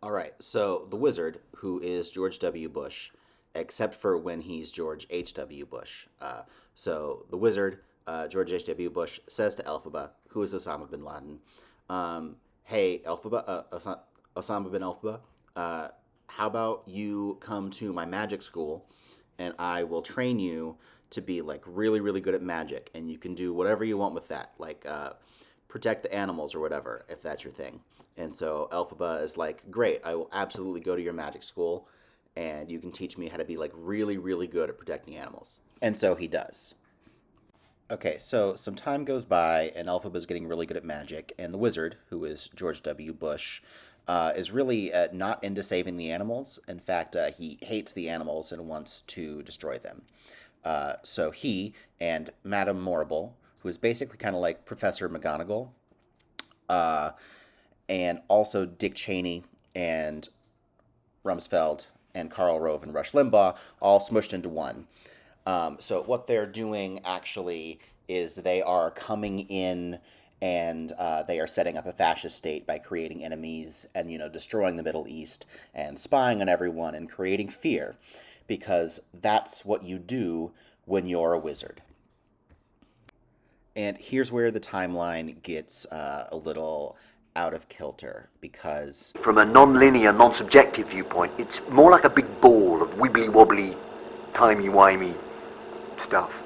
All right, so the wizard, who is George W. Bush, except for when he's George H.W. Bush. So the wizard, George H.W. Bush, says to Elphaba, who is Osama bin Laden, hey, Elphaba, Osama bin Elphaba, uh, how about you come to my magic school and I will train you to be like really, really good at magic, and you can do whatever you want with that, like protect the animals or whatever, if that's your thing. And so Elphaba is like, great, I will absolutely go to your magic school, and you can teach me how to be like really, really good at protecting animals. And so he does. Okay, so some time goes by, and Elphaba is getting really good at magic, and the wizard, who is George W. Bush, is really not into saving the animals. In fact, he hates the animals and wants to destroy them. So he and Madame Morrible, who is basically kind of like Professor McGonagall, uh, and also Dick Cheney and Rumsfeld and Karl Rove and Rush Limbaugh all smushed into one. So what they're doing actually is they are coming in and they are setting up a fascist state by creating enemies and destroying the Middle East and spying on everyone and creating fear, because that's what you do when you're a wizard. And here's where the timeline gets a little out of kilter because From a non-linear, non-subjective viewpoint, it's more like a big ball of wibbly-wobbly, timey-wimey stuff.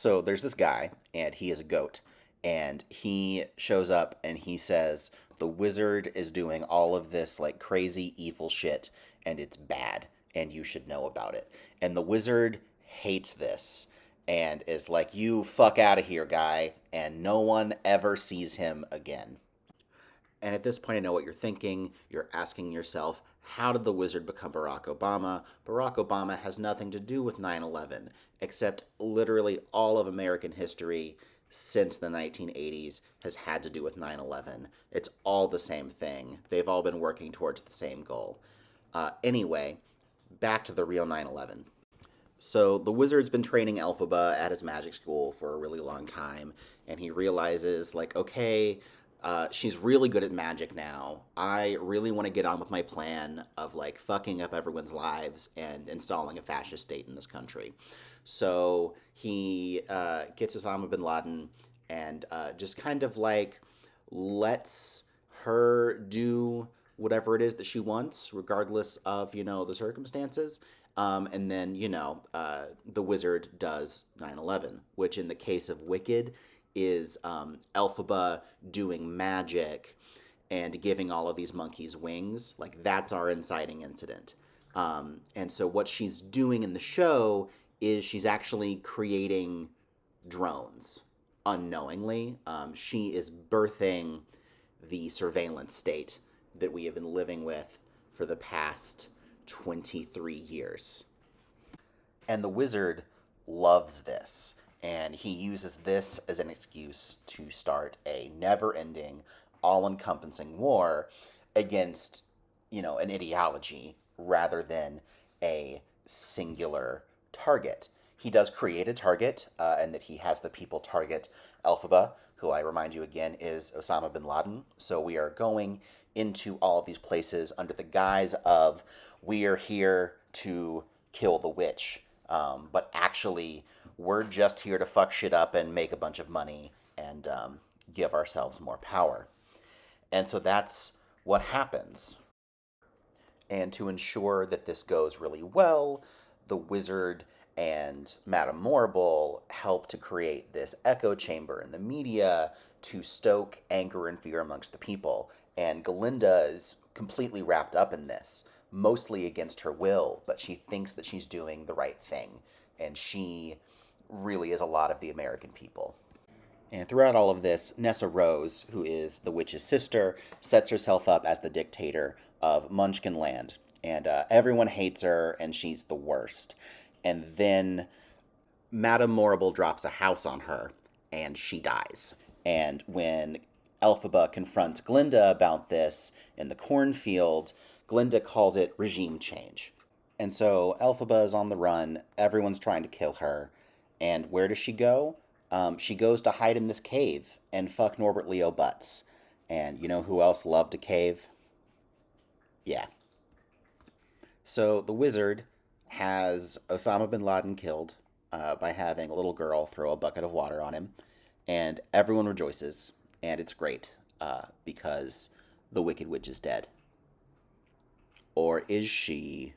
so there's this guy, and he is a goat, and he shows up and he says the wizard is doing all of this like crazy evil shit, and it's bad, and you should know about it. And the wizard hates this and is like, you fuck out of here, guy, and no one ever sees him again. And at this point, I know what you're thinking. You're asking yourself, how did the wizard become Barack Obama? Barack Obama has nothing to do with 9/11, except literally all of American history since the 1980s has had to do with 9/11. It's all the same thing. They've all been working towards the same goal. Anyway, back to the real 9/11. So the wizard's been training Elphaba at his magic school for a really long time, and he realizes, like, okay, she's really good at magic now. I really want to get on with my plan of like fucking up everyone's lives and installing a fascist state in this country. So he gets Osama bin Laden and just kind of like lets her do whatever it is that she wants, regardless of the circumstances. And then the wizard does 9/11, which in the case of Wicked is Elphaba doing magic and giving all of these monkeys wings. Like, that's our inciting incident. And so what she's doing in the show is she's actually creating drones unknowingly. She is birthing the surveillance state that we have been living with for the past 23 years. And the wizard loves this. And he uses this as an excuse to start a never ending, all encompassing war against, an ideology rather than a singular target. He does create a target, and that he has the people target Elphaba, who I remind you again is Osama bin Laden. So we are going into all of these places under the guise of we are here to kill the witch. But actually, we're just here to fuck shit up and make a bunch of money and give ourselves more power. And so that's what happens. And to ensure that this goes really well, the wizard and Madame Morrible help to create this echo chamber in the media to stoke anger and fear amongst the people. And Galinda is completely wrapped up in this, mostly against her will, but she thinks that she's doing the right thing. And she really is a lot of the American people. And throughout all of this, Nessa Rose, who is the witch's sister, sets herself up as the dictator of Munchkin Land. And everyone hates her, and she's the worst. And then Madame Morrible drops a house on her, and she dies. And when Elphaba confronts Glinda about this in the cornfield, Glinda calls it regime change. And so Elphaba is on the run, everyone's trying to kill her, and where does she go? She goes to hide in this cave and fuck Norbert Leo Butz. And you know who else loved a cave? Yeah. So the wizard has Osama bin Laden killed by having a little girl throw a bucket of water on him, and everyone rejoices, and it's great because the Wicked Witch is dead. Or is she?